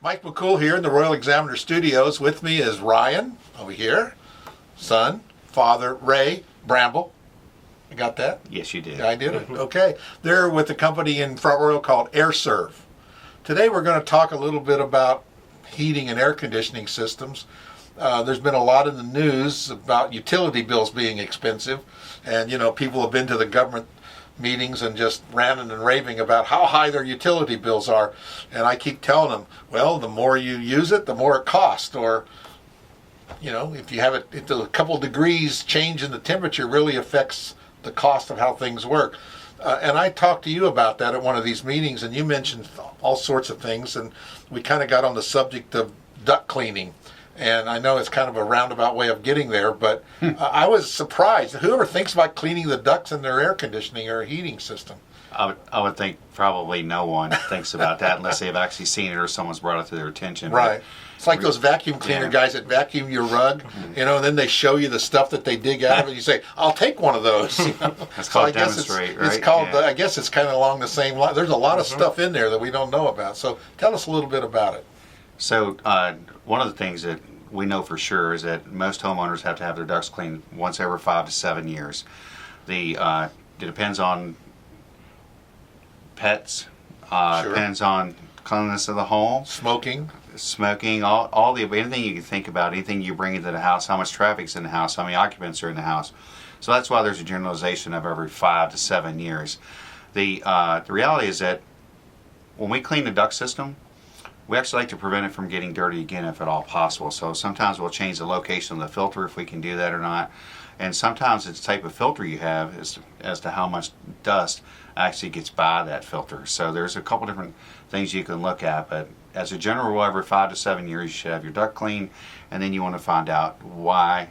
Mike McCool here in the Royal Examiner Studios. With me is Ryan over here, son, father, Ray Bramble. You got that? Yes, you did. Yeah, I did it. Okay. They're with a company in Front Royal called AireServ. Today we're going to talk a little bit about heating and air conditioning systems. There's been a lot in the news about utility bills being expensive, and people have been to the government meetings and just ranting and raving about how high their utility bills are. And I keep telling them, well, the more you use it, the more it costs. Or, if you have it, if a couple of degrees change in the temperature really affects the cost of how things work. And I talked to you about that at one of these meetings, and you mentioned all sorts of things, and we kind of got on the subject of duct cleaning. And I know it's kind of a roundabout way of getting there, but I was surprised. Whoever thinks about cleaning the ducts in their air conditioning or heating system? I would think probably no one thinks about that unless they've actually seen it or someone's brought it to their attention. Right. It's like those vacuum cleaner guys that vacuum your rug, and then they show you the stuff that they dig out of it. You say, "I'll take one of those." That's called demonstrate, right? It's called. Yeah. I guess it's kind of along the same line. There's a lot of stuff in there that we don't know about. So tell us a little bit about it. So one of the things that we know for sure is that most homeowners have to have their ducts cleaned once every 5 to 7 years. It depends on pets, Sure. Depends on cleanliness of the home, Smoking, all the anything you can think about, anything you bring into the house, how much traffic's in the house, how many occupants are in the house. So that's why there's a generalization of every 5 to 7 years. The reality is that when we clean the duct system, we actually like to prevent it from getting dirty again if at all possible. So sometimes we'll change the location of the filter if we can do that or not. And sometimes it's the type of filter you have as to how much dust actually gets by that filter. So there's a couple different things you can look at, but as a general rule, every 5 to 7 years you should have your duct cleaned, and then you want to find out why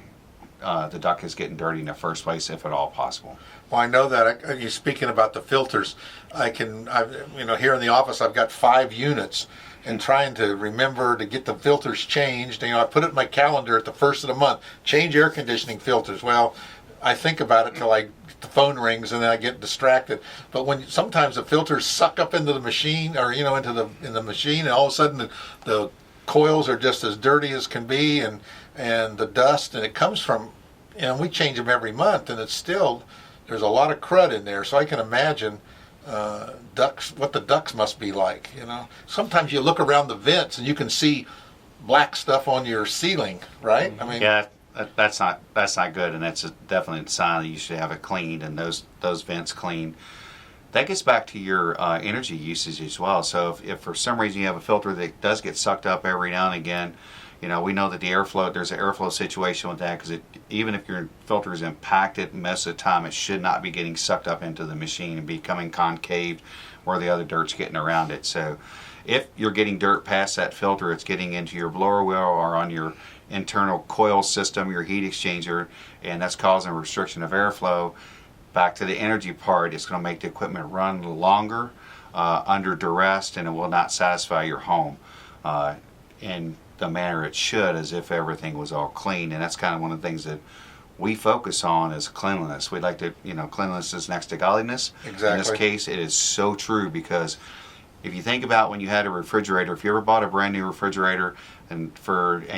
the duct is getting dirty in the first place, if at all possible. Well, I know that. You're speaking about the filters. Here in the office, I've got 5 units, and trying to remember to get the filters changed. I put it in my calendar at the first of the month. Change air conditioning filters. Well, I think about it till the phone rings, and then I get distracted. But when sometimes the filters suck up into the machine, or in the machine, and all of a sudden the coils are just as dirty as can be, and the dust, and it comes from, we change them every month, and it's still, there's a lot of crud in there. So I can imagine ducts, what the ducts must be like. Sometimes you look around the vents and you can see black stuff on your ceiling, right? Yeah, that's not good, and that's definitely a sign that you should have it cleaned and those vents cleaned. That gets back to your energy usage as well. So if for some reason you have a filter that does get sucked up every now and again, we know that there's an airflow situation with that, because even if your filter is impacted, most of the time it should not be getting sucked up into the machine and becoming concave where the other dirt's getting around it. So if you're getting dirt past that filter, it's getting into your blower wheel or on your internal coil system, your heat exchanger, and that's causing a restriction of airflow. Back to the energy part, it's going to make the equipment run longer under duress, and it will not satisfy your home in the manner it should, as if everything was all clean. And that's kind of one of the things that we focus on is cleanliness. We'd like to, cleanliness is next to godliness. Exactly. In this case, it is so true, because if you think about when you had a refrigerator, if you ever bought a brand new refrigerator and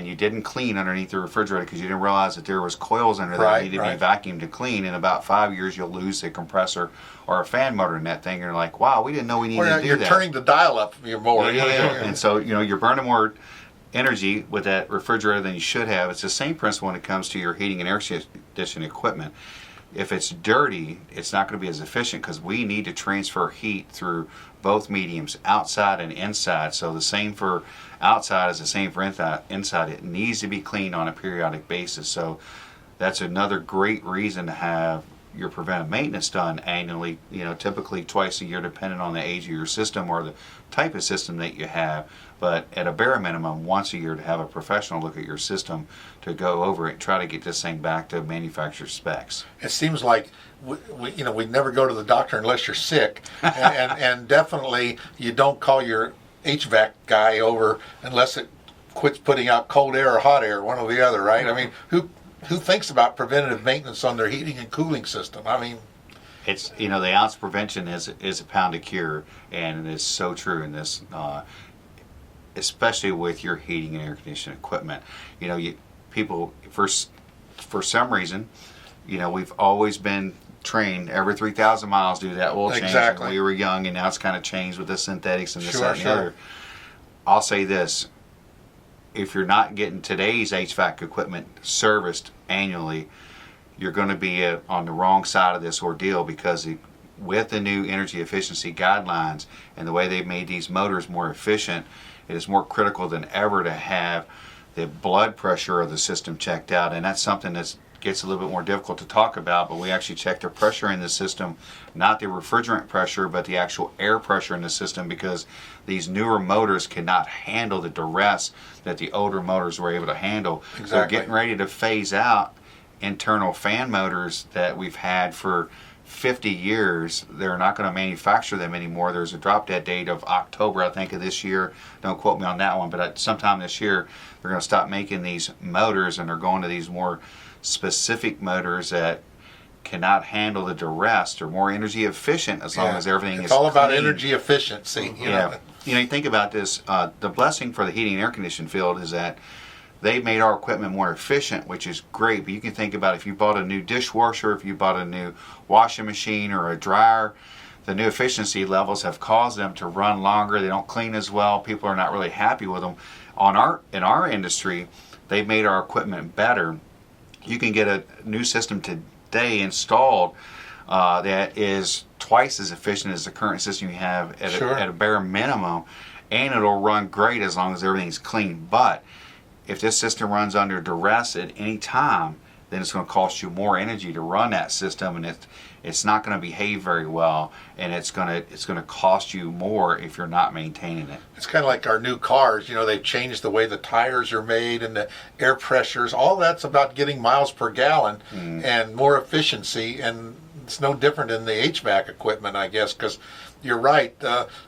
you didn't clean underneath the refrigerator because you didn't realize that there was coils under there that needed to be vacuumed to clean, in about 5 years you'll lose a compressor or a fan motor in that thing. And you're like, wow, we didn't know we needed to do that. You're turning the dial up more. And so, you're burning more energy with that refrigerator than you should have. It's the same principle when it comes to your heating and air conditioning equipment. If it's dirty, it's not going to be as efficient, because we need to transfer heat through both mediums, outside and inside. So the same for outside is the same for inside. It needs to be cleaned on a periodic basis. So that's another great reason to have your preventive maintenance done annually, typically twice a year, depending on the age of your system or the type of system that you have. But at a bare minimum, once a year, to have a professional look at your system, to go over it, try to get this thing back to manufacturer specs. It seems like we never go to the doctor unless you're sick, and definitely you don't call your HVAC guy over unless it quits putting out cold air or hot air, one or the other, right? Who thinks about preventative maintenance on their heating and cooling system? It's the ounce prevention is a pound of cure, and it is so true in this. especially with your heating and air conditioning equipment. You know, people for some reason, you know, we've always been trained every 3,000 miles do that oil change. Exactly. When we were young, and now it's kind of changed with the synthetics and this, Sure, that, and the other. I'll say this: if you're not getting today's HVAC equipment serviced annually, you're going to be on the wrong side of this ordeal, because with the new energy efficiency guidelines and the way they've made these motors more efficient, it is more critical than ever to have the blood pressure of the system checked out. And that's something that gets a little bit more difficult to talk about, but we actually check the pressure in the system, not the refrigerant pressure, but the actual air pressure in the system, because these newer motors cannot handle the duress that the older motors were able to handle. Exactly. They're getting ready to phase out internal fan motors that we've had for 50 years. They're not going to manufacture them anymore. There's a drop dead date of October, I think, of this year. Don't quote me on that one, but sometime this year they're going to stop making these motors, and they're going to these more specific motors that cannot handle the duress. They're more energy efficient as long as everything is It's all about clean. energy efficiency. You know? You know, you think about this, the blessing for the heating and air conditioning field is that they made our equipment more efficient, which is great. But you can think about if you bought a new dishwasher, if you bought a new washing machine or a dryer, the new efficiency levels have caused them to run longer. They don't clean as well. People are not really happy with them. In our industry, they've made our equipment better. You can get a new system today installed that is twice as efficient as the current system you have at a bare minimum, and it'll run great as long as everything's clean. But if this system runs under duress at any time, then it's going to cost you more energy to run that system, and it's not going to behave very well, and it's going to cost you more if you're not maintaining it. It's kind of like our new cars. You know, they've changed the way the tires are made and the air pressures. All that's about getting miles per gallon and more efficiency, and it's no different in the HVAC equipment, I guess, because you're right.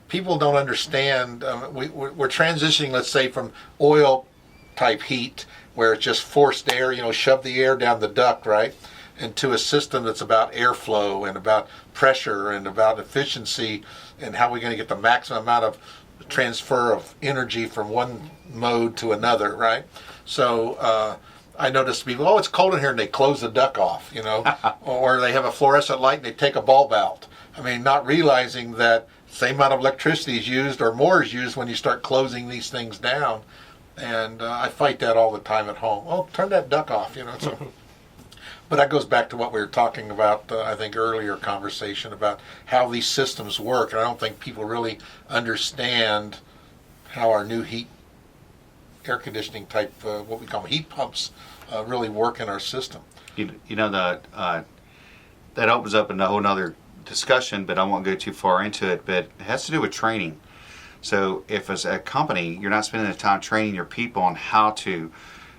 People don't understand. We're transitioning, let's say, from oil type heat, where it's just forced air, you know, shove the air down the duct, right, into a system that's about airflow and about pressure and about efficiency and how we're going to get the maximum amount of transfer of energy from one mode to another, right? So I noticed people, oh, it's cold in here, and they close the duct off, you know, or they have a fluorescent light and they take a bulb out. I mean, not realizing that same amount of electricity is used or more is used when you start closing these things down. And I fight that all the time at home. Oh, turn that duct off, you know. So, but that goes back to what we were talking about, I think, earlier conversation about how these systems work. And I don't think people really understand how our new air conditioning type, what we call heat pumps, really work in our system. You know, that opens up a whole other discussion, but I won't go too far into it. But it has to do with training. So if as a company, you're not spending the time training your people on how to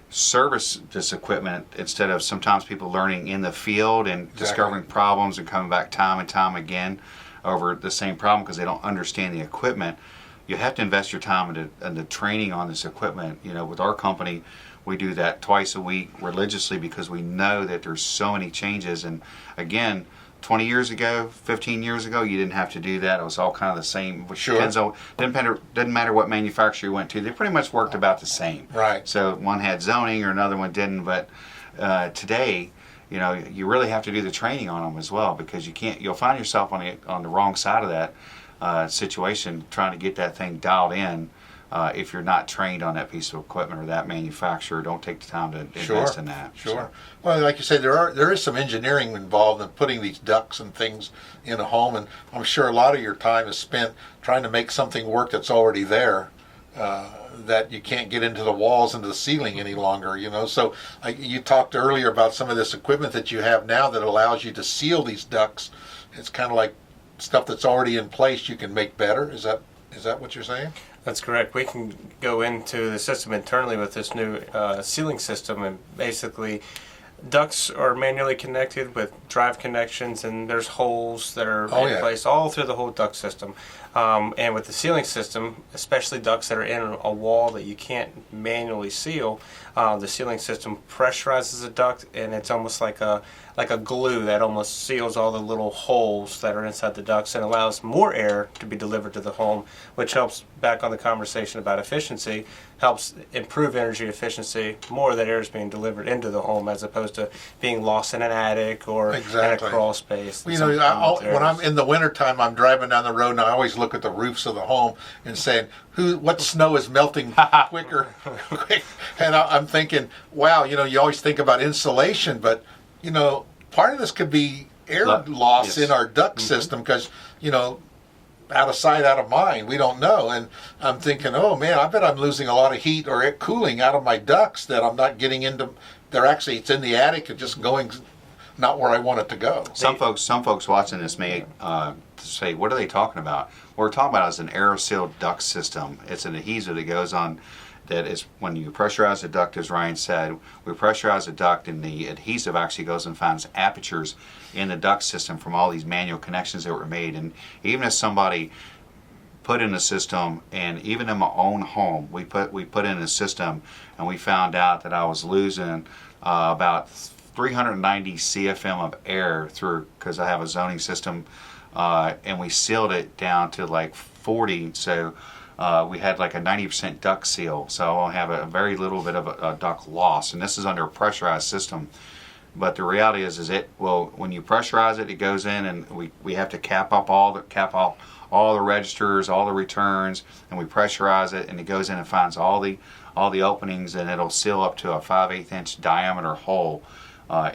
service this equipment, instead of sometimes people learning in the field and discovering problems and coming back time and time again over the same problem because they don't understand the equipment, you have to invest your time in the training on this equipment. You know, with our company, we do that twice a week religiously because we know that there's so many changes. And again, 20 years ago, 15 years ago, you didn't have to do that. It was all kind of the same. Which doesn't matter what manufacturer you went to. They pretty much worked about the same. Right. So one had zoning or another one didn't. But today, you know, you really have to do the training on them as well, because you'll find yourself on the wrong side of that situation trying to get that thing dialed in. If you're not trained on that piece of equipment or that manufacturer, don't take the time to invest in that. Sure. So. Well, like you say, there is some engineering involved in putting these ducts and things in a home, and I'm sure a lot of your time is spent trying to make something work that's already there, that you can't get into the walls and the ceiling any longer, you know. So you talked earlier about some of this equipment that you have now that allows you to seal these ducts. It's kind of like stuff that's already in place you can make better. Is that what you're saying? That's correct. We can go into the system internally with this new sealing system, and basically ducts are manually connected with drive connections, and there's holes that are in place all through the whole duct system. And with the sealing system, especially ducts that are in a wall that you can't manually seal, the sealing system pressurizes the duct, and it's almost like a like a glue that almost seals all the little holes that are inside the ducts and allows more air to be delivered to the home, which helps, back on the conversation about efficiency, helps improve energy efficiency. More of that air is being delivered into the home as opposed to being lost in an attic or in a crawl space. Well, you know, when I'm in the wintertime, I'm driving down the road and I always look at the roofs of the home and saying, what snow is melting quicker? And I'm thinking, wow, you know, you always think about insulation, but, you know, part of this could be air loss in our duct system because, you know, out of sight, out of mind, we don't know. And I'm thinking, oh man, I bet I'm losing a lot of heat or cooling out of my ducts that I'm not getting into. It's in the attic and just going not where I want it to go. Some folks watching this may say, what are they talking about? What we're talking about is an Aeroseal duct system. It's an adhesive that goes on, that is, when you pressurize the duct, as Ryan said, we pressurize the duct and the adhesive actually goes and finds apertures in the duct system from all these manual connections that were made. And even if somebody put in a system, and even in my own home, we put in a system and we found out that I was losing about 390 CFM of air through, because I have a zoning system, and we sealed it down to like 40, so we had like a 90% duct seal, so I'll have a very little bit of a duct loss, and this is under a pressurized system. But the reality is when you pressurize it, it goes in, and we have to cap off all the registers, all the returns, and we pressurize it, and it goes in and finds all the openings, and it'll seal up to a 5/8 inch diameter hole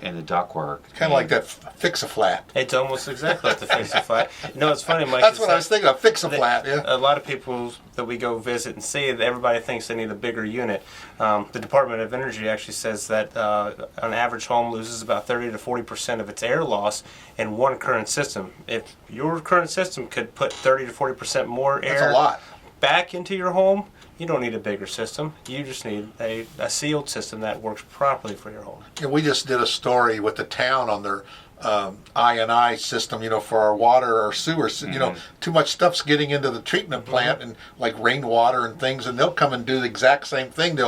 in the ductwork. Kind of like that fix-a-flat. It's almost exactly like the fix-a-flat. You know, it's funny, Mike. That's what I was thinking of, fix-a-flat, yeah. A lot of people that we go visit and see, everybody thinks they need a bigger unit. The Department of Energy actually says that an average home loses about 30 to 40% of its air loss in one current system. If your current system could put 30 to 40% more air back into your home, you don't need a bigger system. You just need a sealed system that works properly for your home. And we just did a story with the town on their I&I system, you know, for our water or sewers. You know, too much stuff's getting into the treatment plant, and like rainwater and things, and they'll come and do the exact same thing.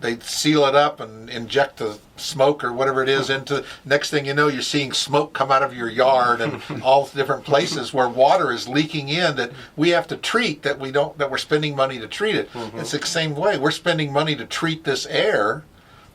They seal it up and inject the smoke or whatever it is into. Next thing you know, you're seeing smoke come out of your yard and all different places where water is leaking in that we have to treat, that we're spending money to treat it. It's the same way. We're spending money to treat this air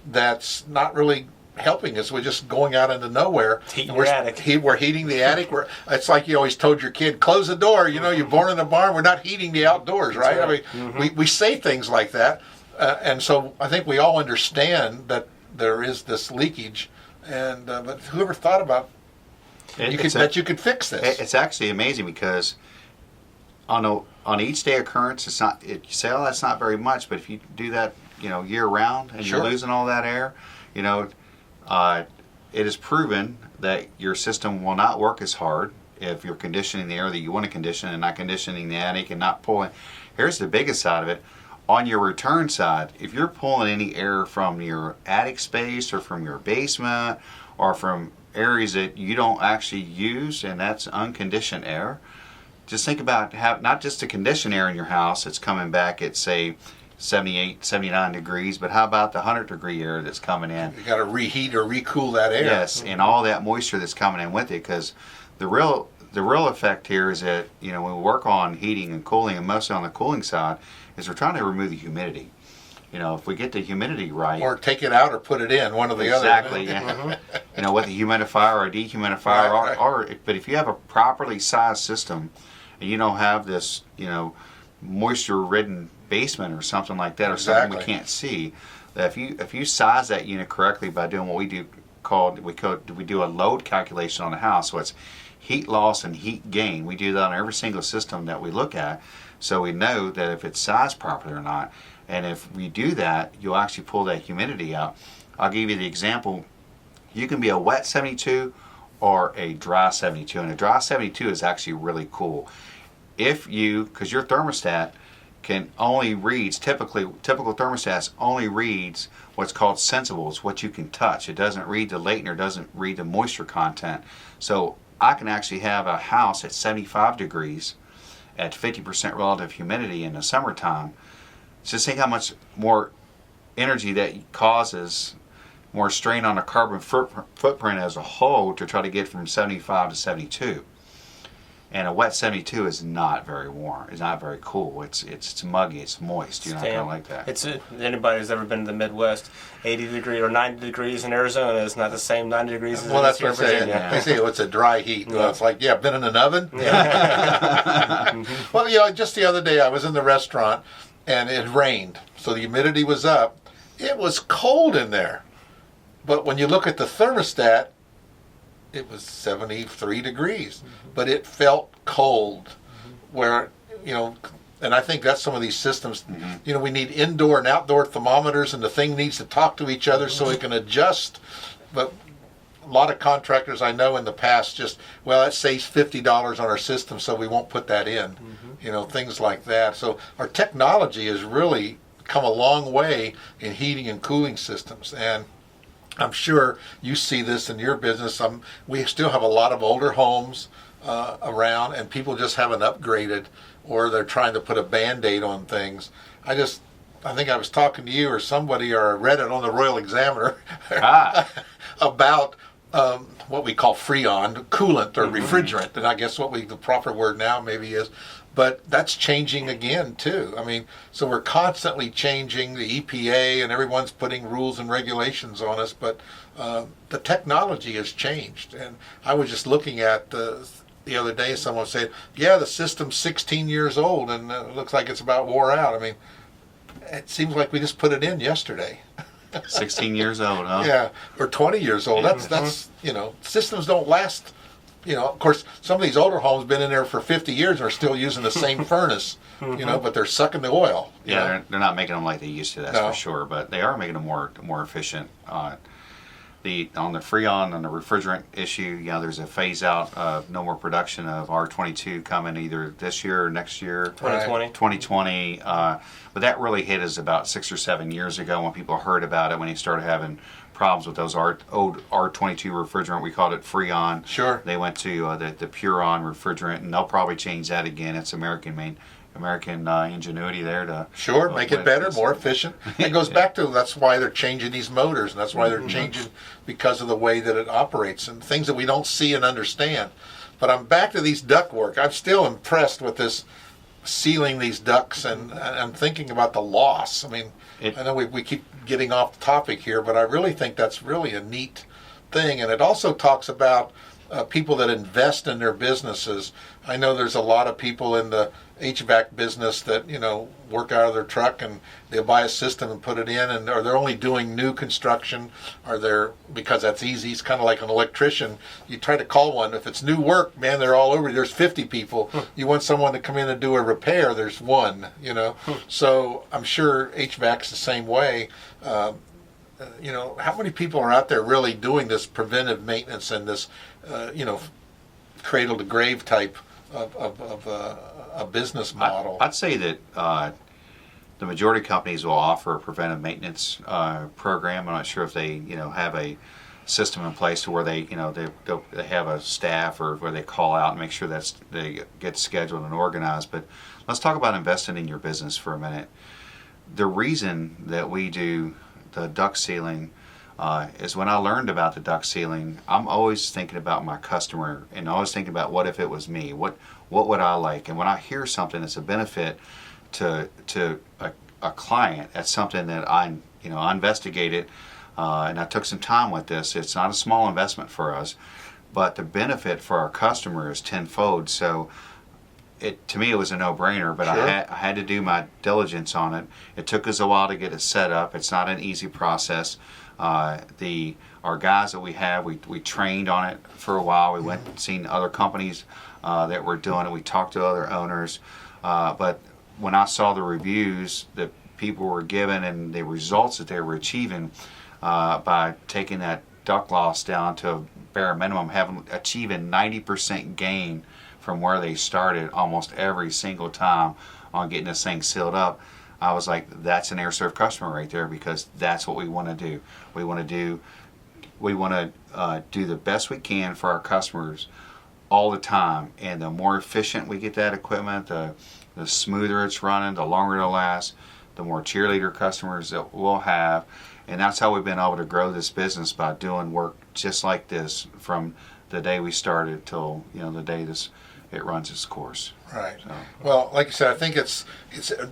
that's not really helping us. We're just going out into nowhere. We're heating the attic. It's like you always told your kid, close the door. You know, you're born in a barn. We're not heating the outdoors, right? I mean, we say things like that. And so I think we all understand that there is this leakage. And but whoever thought about that you could fix this? It's actually amazing because on each day occurrence, it's not. You say, oh, that's not very much, but if you do that, you know, year round, and you're losing all that air, you know. It is proven that your system will not work as hard if you're conditioning the air that you want to condition and not conditioning the attic and not pulling. Here's the biggest side of it. On your return side, if you're pulling any air from your attic space or from your basement or from areas that you don't actually use, and that's unconditioned air, just think about not just the conditioned air in your house that's coming back at, say, 78, 79 degrees, but how about the 100-degree air that's coming in? You got to reheat or recool that air. Yes, and all that moisture that's coming in with it, because the real effect here is that, you know, when we work on heating and cooling, and mostly on the cooling side, is we're trying to remove the humidity. You know, if we get the humidity right, or take it out or put it in, one or the other. Exactly. Yeah. You know, with a humidifier or a dehumidifier, or but if you have a properly sized system, and you don't have this, you know, moisture-ridden basement or something like that, or something we can't see, that if you size that unit correctly by doing what we do we do a load calculation on the house, so it's heat loss and heat gain. We do that on every single system that we look at, so we know that if it's sized properly or not. And if we do that, you'll actually pull that humidity out. I'll give you the example. You can be a wet 72 or a dry 72, and a dry 72 is actually really cool. Because your thermostat can only reads, typical thermostats only reads what's called sensibles, what you can touch. It doesn't read the latent or doesn't read the moisture content. So I can actually have a house at 75 degrees at 50% relative humidity in the summertime. Just think how much more energy that causes more strain on the carbon footprint as a whole to try to get from 75 to 72. And a wet 72 is not very warm. It's not very cool. It's muggy. It's moist. You're not going to like that. It's anybody who's ever been to the Midwest, 80 degrees or 90 degrees in Arizona is not the same 90 degrees as Well, that's here what in they say. Virginia. They say it's a dry heat. Yeah. Well, it's like, been in an oven? Yeah. Well, just the other day I was in the restaurant and it rained. So the humidity was up. It was cold in there. But when you look at the thermostat, it was 73 degrees, but it felt cold. Where, and I think that's some of these systems, we need indoor and outdoor thermometers, and the thing needs to talk to each other so it can adjust. But a lot of contractors I know in the past that saves $50 on our system, so we won't put that in. Things like that. So our technology has really come a long way in heating and cooling systems. And I'm sure you see this in your business. We still have a lot of older homes around, and people just haven't upgraded, or they're trying to put a Band-Aid on things. I think I was talking to you or somebody, or I read it on the Royal Examiner about what we call Freon, coolant or refrigerant, and I guess the proper word now maybe is. But that's changing again, too. I mean, so we're constantly changing. The EPA and everyone's putting rules and regulations on us, but the technology has changed. And I was just looking at the other day, someone said, the system's 16 years old, and it looks like it's about wore out. I mean, it seems like we just put it in yesterday. 16 years old, huh? Yeah, or 20 years old. That's systems don't last. Of course, some of these older homes been in there for 50 years and are still using the same furnace, but they're sucking the oil. Yeah, they're not making them like they used to, that's No. for sure. But they are making them more efficient. On the Freon and the refrigerant issue, there's a phase out of no more production of R22 coming either this year or next year. 2020. But that really hit us about 6 or 7 years ago when people heard about it, when you started having problems with those old R22 refrigerant. We called it Freon. Sure. They went to the Puron refrigerant, and they'll probably change that again. It's American ingenuity there to make it better, more efficient. It goes back to that's why they're changing these motors, and that's why they're changing because of the way that it operates and things that we don't see and understand. But I'm back to these duct work. I'm still impressed with this sealing these ducts, and I'm thinking about the loss. I mean, I know we keep getting off the topic here, but I really think that's really a neat thing. And it also talks about people that invest in their businesses. I know there's a lot of people in the HVAC business that work out of their truck and they'll buy a system and put it in, or they're only doing new construction, or they're, because that's easy. It's kind of like an electrician. You try to call one, if it's new work, man, they're all over. There's 50 people. You want someone to come in and do a repair, there's one. So I'm sure HVAC's the same way. How many people are out there really doing this preventive maintenance and this cradle to grave type of a business model? I'd say that the majority of companies will offer a preventive maintenance program. I'm not sure if they have a system in place to where they have a staff, or where they call out and make sure they get scheduled and organized. But let's talk about investing in your business for a minute. The reason that we do the duct sealing is when I learned about the duct sealing, I'm always thinking about my customer and always thinking about what if it was me? What would I like? And when I hear something that's a benefit to a client, that's something that I investigated and I took some time with this. It's not a small investment for us, but the benefit for our customer is tenfold. So to me, it was a no-brainer, but Sure. I had to do my diligence on it. It took us a while to get it set up. It's not an easy process. Our guys that we have, we trained on it for a while. We went and seen other companies that were doing it. We talked to other owners. But when I saw the reviews that people were giving and the results that they were achieving by taking that duct loss down to a bare minimum, achieving 90% gain from where they started almost every single time on getting this thing sealed up, I was like, that's an AireServ customer right there, because that's what we want to do. We want to do the best we can for our customers all the time, and the more efficient we get that equipment, the smoother it's running, the longer it'll last, the more cheerleader customers that we'll have, And that's how we've been able to grow this business, by doing work just like this from the day we started till the day it runs its course. Right. So. Well, like you said, I think it's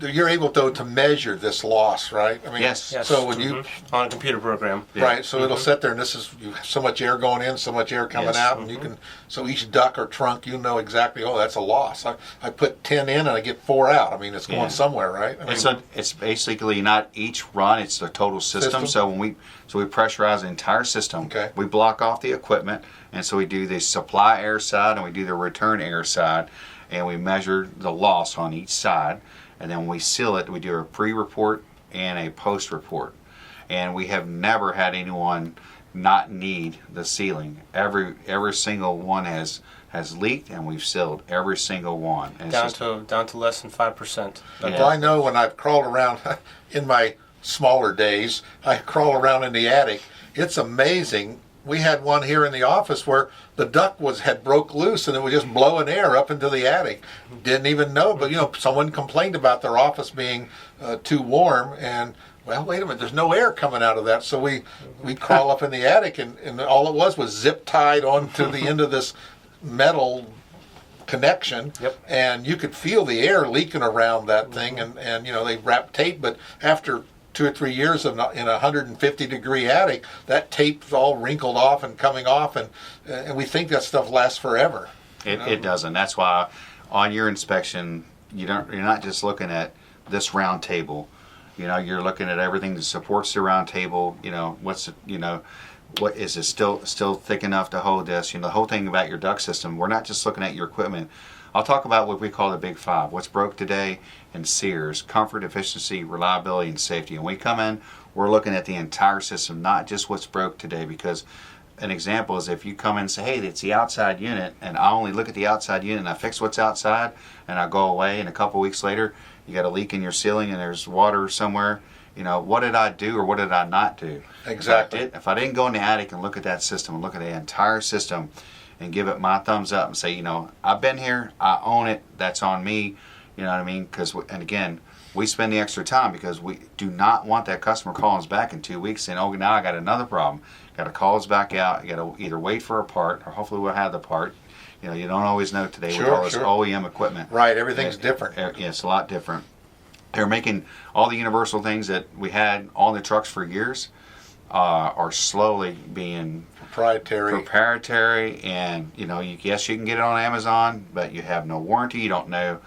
you're able to measure this loss, right? I mean, Yes. So when you on a computer program, right, so it'll sit there, and this is you have so much air going in, so much air coming Yes. out, and you can so each duct or trunk, exactly. Oh, that's a loss. I put 10 in and I get 4 out. I mean, it's going somewhere, right? I mean, It's basically not each run; it's the total system. So when we pressurize the entire system. Okay. We block off the equipment, and so we do the supply air side and we do the return air side, and we measure the loss on each side, and then when we seal it, we do a pre-report and a post-report. And we have never had anyone not need the sealing. Every single one has leaked, and we've sealed every single one. And down to less than 5%. well, I know when I've crawled around in my smaller days, I crawl around in the attic. It's amazing. We had one here in the office where the duct had broke loose, and it was just blowing air up into the attic. Didn't even know, but someone complained about their office being too warm, and well, wait a minute, there's no air coming out of that. So we crawl up in the attic, and all it was zip tied onto the end of this metal connection. Yep. And you could feel the air leaking around that thing, and they wrapped tape, but after 2 or 3 years in a 150-degree attic, that tape's all wrinkled off and coming off, and we think that stuff lasts forever. It doesn't. That's why on your inspection, you're not just looking at this round table. You're looking at everything that supports the round table. What is it still thick enough to hold this? The whole thing about your duct system. We're not just looking at your equipment. I'll talk about what we call the big 5. What's broke today and SEERS: comfort, efficiency, reliability, and safety. And we come in, we're looking at the entire system, not just what's broke today. Because an example is if you come in and say, hey, it's the outside unit, and I only look at the outside unit and I fix what's outside, and I go away, and a couple weeks later you got a leak in your ceiling and there's water somewhere. What did I do or what did I not do? Exactly. If I didn't go in the attic and look at that system and look at the entire system and give it my thumbs up and say, I've been here, I own it, that's on me, you know what I mean? And again, we spend the extra time because we do not want that customer calling us back in 2 weeks saying, oh, now I got another problem. Got to call us back out. You got to either wait for a part, or hopefully we'll have the part. You don't always know today with all this OEM equipment. Right, everything's different. Yeah, it's a lot different. They're making all the universal things that we had on the trucks for years are slowly being proprietary, and yes, you can get it on Amazon, but you have no warranty. You don't know,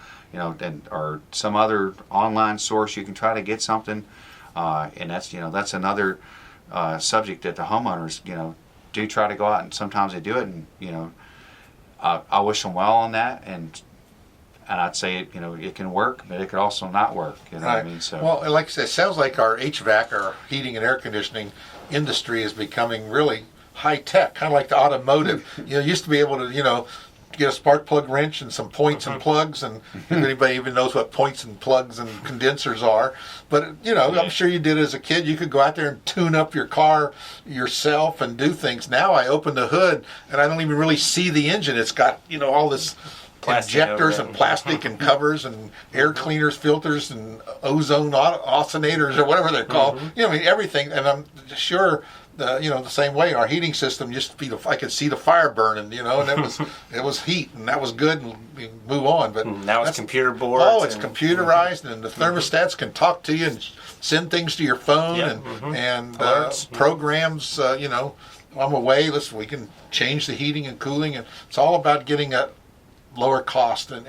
or some other online source you can try to get something, and that's another subject that the homeowners do try to go out, and sometimes they do it, and I wish them well on that, and I'd say it can work, but it could also not work. What I mean? So well, like I said, it sounds like our HVAC, our heating and air conditioning industry, is becoming really high tech, kind of like the automotive. You used to be able to get a spark plug wrench and some points and plugs, and if anybody even knows what points and plugs and condensers are. But I'm sure you did as a kid. You could go out there and tune up your car yourself and do things. Now I open the hood and I don't even really see the engine. It's got all this plastic injectors and plastic and covers and air cleaners, filters, and ozone ozonators, or whatever they're called. Everything. And I'm sure the same way our heating system used to be. I could see the fire burning, and it was heat, and that was good, and we move on. But now it's computer boards. Oh, it's computerized, and the thermostats can talk to you and send things to your phone, and programs. I'm away. We can change the heating and cooling, and it's all about getting a lower cost, and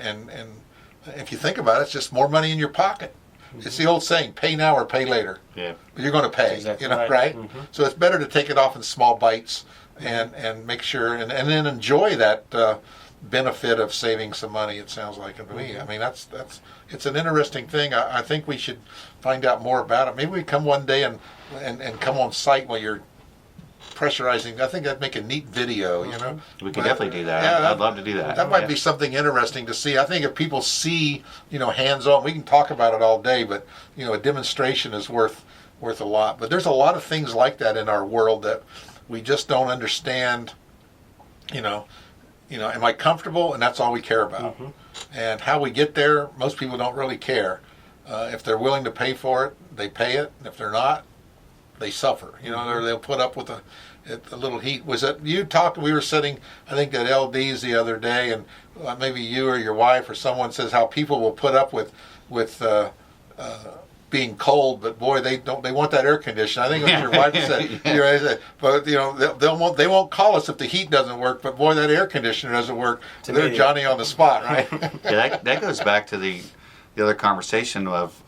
if you think about it, it's just more money in your pocket. It's the old saying, pay now or pay later. Yeah. But you're going to pay, exactly right? So it's better to take it off in small bites and make sure, and then enjoy that benefit of saving some money, it sounds like to me. I mean, it's an interesting thing. I think we should find out more about it. Maybe we come one day and come on site while you're pressurizing. I think that'd make a neat video, We can definitely do that. I'd love to do that. That might be something interesting to see. I think if people see, hands-on, we can talk about it all day, but, a demonstration is worth a lot. But there's a lot of things like that in our world that we just don't understand, am I comfortable? And that's all we care about. And how we get there, most people don't really care. If they're willing to pay for it, they pay it. And if they're not, they suffer. You know, or they'll put up with a little heat. Was it you talked? We were sitting, I think, at LD's the other day, and maybe you or your wife or someone says how people will put up with being cold, but boy, they don't. They want that air conditioning. I think it was your wife said. Yeah. You know, but you know, they won't call us if the heat doesn't work. But boy, that air conditioner doesn't work. They're Johnny on the spot, right? Yeah, that goes back to the other conversation of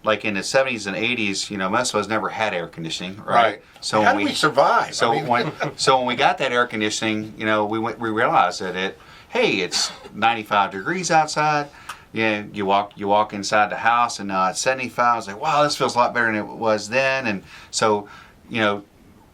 like in the 70s and 80s. You know, most of us never had air conditioning, right? So how do we survive? So when we got that air conditioning, you know, we realized that it's 95 degrees outside. Yeah, you walk inside the house and it's 75. I was like, wow, this feels a lot better than it was then. And so, you know,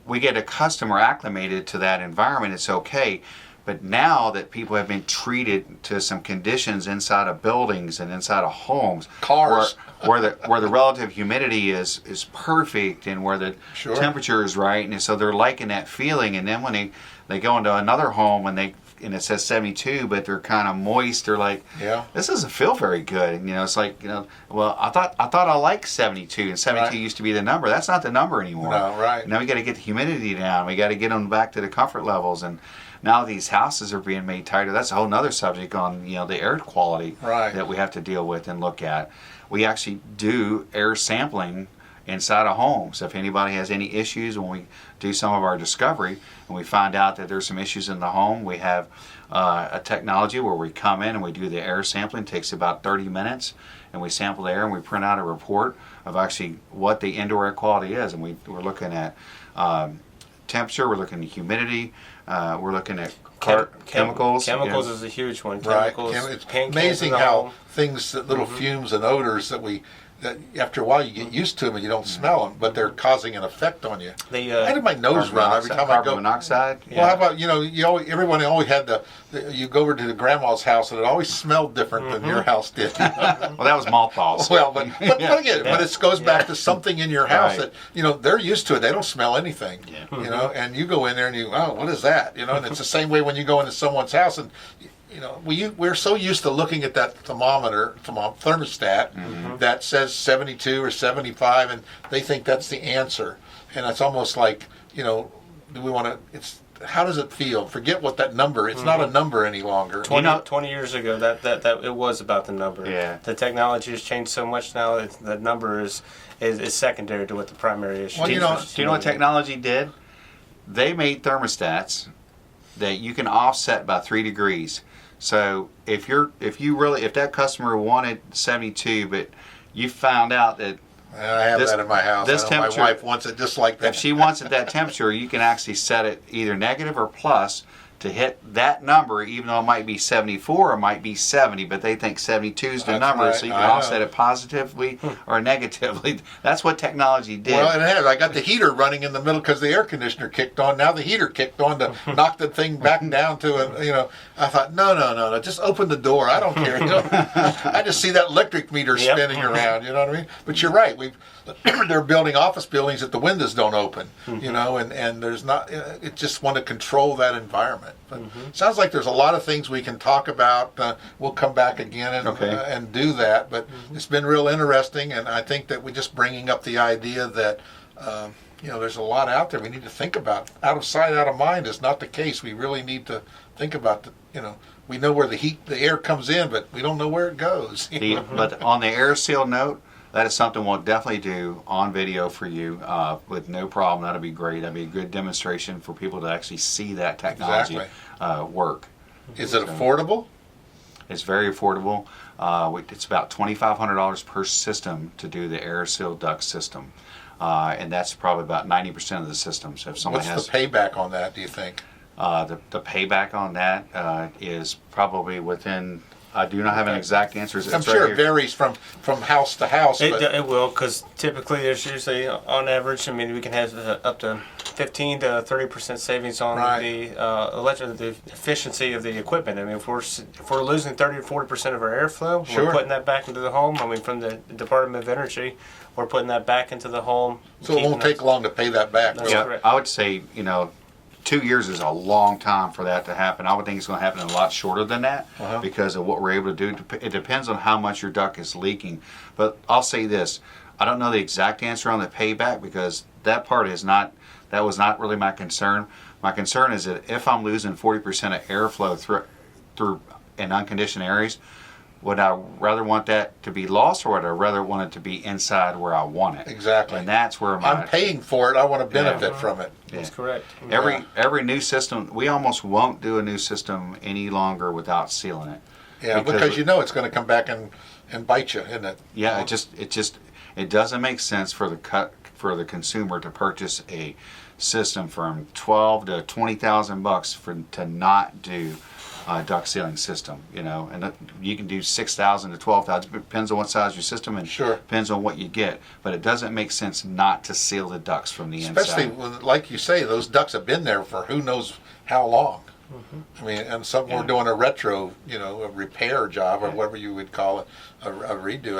we get a customer acclimated to that environment. It's okay. But now that people have been treated to some conditions inside of buildings and inside of homes, cars, where the relative humidity is perfect and where the temperature is right, and so they're liking that feeling. And then when they go into another home and it says 72, but they're kind of moist. They're like, this doesn't feel very good. And, you know, it's like, you know, well, I thought I liked 72, and 72 used to be the number. That's not the number anymore. No, right. Now we got to get the humidity down. We got to get them back to the comfort levels. And now these houses are being made tighter. That's a whole other subject on, you know, the air quality that we have to deal with and look at. We actually do air sampling inside of homes. If anybody has any issues, when we do some of our discovery and we find out that there's some issues in the home, we have a technology where we come in and we do the air sampling. It takes about 30 minutes, and we sample the air and we print out a report of actually what the indoor air quality is. And we're looking at temperature, we're looking at humidity, we're looking at chemicals. Chemicals is a huge one. Right. Chemicals, It's amazing how things, little fumes and odors that after a while you get used to them and you don't smell them, but they're causing an effect on you. I had my nose run every time I go. Carbon monoxide. Well, how about, you know, everyone always had you go over to the grandma's house and it always smelled different than your house did. Well, that was mothballs. Well, but again, but it goes back to something in your house that, you know, they're used to it. They don't smell anything. Yeah. You know, and you go in there and what is that? You know, and it's the same way when you go into someone's house and, you know, we're so used to looking at that thermostat that says 72 or 75, and they think that's the answer. And it's almost like, you know, do we want to? How does it feel? Forget what that number. It's not a number any longer. 20 years ago, that it was about the number. Yeah. The technology has changed so much now that the number is secondary to what the primary issue. Well, is. Do you know what technology did? They made thermostats that you can offset by 3 degrees. So if that customer wanted 72, but you found out that I have that in my house. My wife wants it just like that. If she wants it that temperature, you can actually set it either negative or plus to hit that number, even though it might be 74 or it might be 70, but they think 72 is the number, so you can offset it positively or negatively. That's what technology did. Well, and it has. I got the heater running in the middle because the air conditioner kicked on. Now the heater kicked on to knock the thing back down to you know. I thought, no, just open the door. I don't care. You know, I just see that electric meter spinning around. You know what I mean? But you're right. They're building office buildings that the windows don't open. You know, and there's not. It just want to control that environment. But sounds like there's a lot of things we can talk about. We'll come back again and do that. But it's been real interesting, and I think that we're just bringing up the idea that you know, there's a lot out there we need to think about. Out of sight, out of mind is not the case. We really need to think about you know, we know where the air comes in, but we don't know where it goes. But on the Aeroseal note, that is something we'll definitely do on video for you with no problem. That'll be great. That'll be a good demonstration for people to actually see that technology work. Is it affordable? It's very affordable. It's about $2,500 per system to do the Aeroseal duct system. And that's probably about 90% of the system. So if someone What's the payback on that, do you think? The payback on that is probably within... I do not have an exact answer. I'm sure it varies from house to house. It will, because typically there's usually, on average, I mean, we can have up to 15 to 30% savings on the efficiency of the equipment. I mean, if we're losing 30 to 40% of our airflow, we're putting that back into the home. I mean, from the Department of Energy, we're putting that back into the home. So it won't take long to pay that back. That's correct. I would say, you know, 2 years is a long time for that to happen. I would think it's going to happen a lot shorter than that because of what we're able to do. It depends on how much your duct is leaking. But I'll say this. I don't know the exact answer on the payback because that was not really my concern. My concern is that if I'm losing 40% of airflow through in unconditioned areas, would I rather want that to be lost, or would I rather want it to be inside where I want it? Exactly. And that's where I'm paying for it. I want to benefit from it. That's correct. Every new system, we almost won't do a new system any longer without sealing it. Yeah, because you know it's going to come back and bite you, isn't it? Yeah, it doesn't make sense for the consumer to purchase a system from $12,000 to $20,000 to not do a duct sealing system, and you can do $6,000 to $12,000. It depends on what size your system and depends on what you get. But it doesn't make sense not to seal the ducts from the inside. Especially when, like you say, those ducts have been there for who knows how long. Mm-hmm. I mean, and some were doing a retro, a repair job or whatever you would call it, a redo.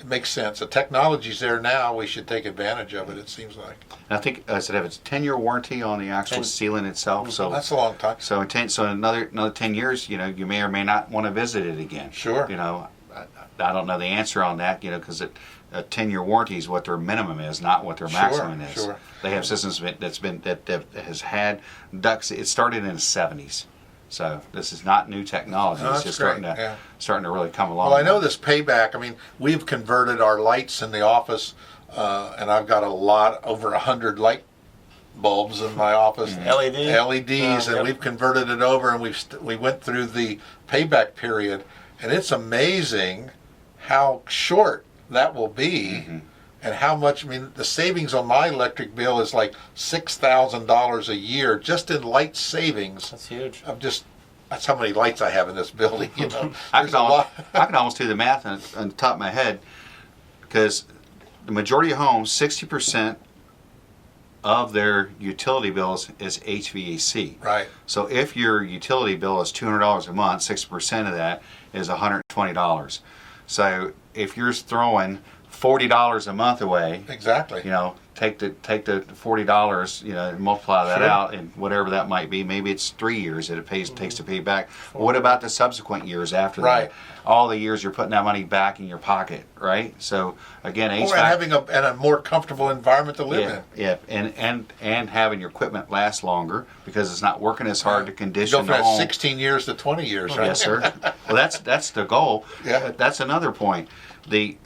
It makes sense. The technology's there now. We should take advantage of it. It seems like. And I think I said have it's 10-year warranty on the actual sealing itself. So that's a long time. So another 10 years, you may or may not want to visit it again. Sure. I don't know the answer on that, because a 10-year warranty is what their minimum is, not what their maximum is. Sure. They have systems that has had ducts. It started in the 70s. So this is not new technology. No, it's just starting to really come along. Well, I know this payback. I mean, we've converted our lights in the office, and I've got over 100 light bulbs in my office. LEDs, and we've converted it over, and we went through the payback period, and it's amazing how short that will be. Mm-hmm. And how much, the savings on my electric bill is like $6,000 a year just in light savings. That's huge. That's how many lights I have in this building, I can almost do the math on the top of my head, because the majority of homes, 60% of their utility bills is HVAC. Right. So if your utility bill is $200 a month, 60% of that is $120. So if you're throwing $40 a month away. Exactly. Take the $40, and multiply that out, and whatever that might be. Maybe it's 3 years that it takes to pay back. What about the subsequent years after that? All the years you're putting that money back in your pocket, right? So again, HVAC, and having a more comfortable environment to live in. Yeah, and having your equipment last longer because it's not working as hard to condition. You go from 16 years to 20 years, right? Yes, sir. Well, that's the goal. Yeah. That's another point.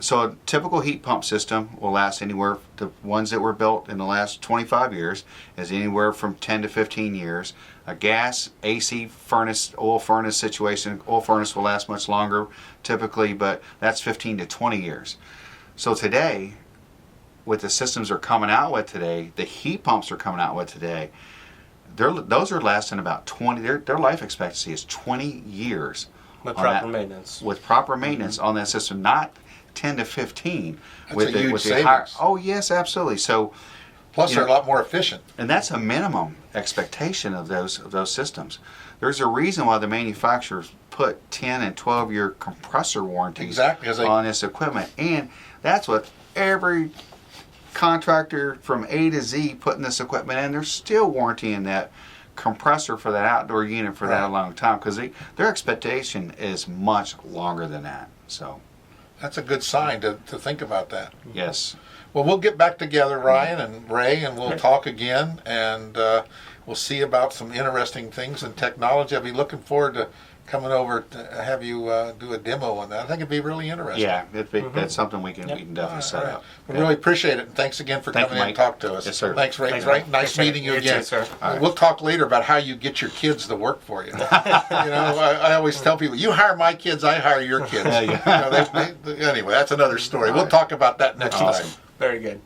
So a typical heat pump system will last anywhere, the ones that were built in the last 25 years, is anywhere from 10 to 15 years. A gas, AC furnace, oil furnace situation, oil furnace will last much longer typically, but that's 15 to 20 years. So today, with the systems they're coming out with today, the heat pumps are coming out with today, those are lasting about 20, their life expectancy is 20 years. With proper maintenance. With proper maintenance on that system, not 10 to 15. That's a huge savings. Oh, yes, absolutely. So, plus they're a lot more efficient. And that's a minimum expectation of those systems. There's a reason why the manufacturers put 10 and 12-year compressor warranties on this equipment. And that's what every contractor from A to Z putting this equipment in. They're still warrantying that compressor for that outdoor unit for that long time, because their expectation is much longer than that. So that's a good sign to think about that. Yes. Well, we'll get back together, Ryan and Ray, and we'll talk again, and we'll see about some interesting things in technology. I'll be looking forward to coming over to have you do a demo on that. I think it'd be really interesting. Yeah, that's something we can definitely set up. We really apprete it, and thanks again for coming in and talk to us. Yes, sir. Thanks, Ray. Nice meeting you again. Too, sir. We'll talk later about how you get your kids to work for you. I always tell people, you hire my kids, I hire your kids. Anyway, that's another story. We'll talk about that next time. Very good.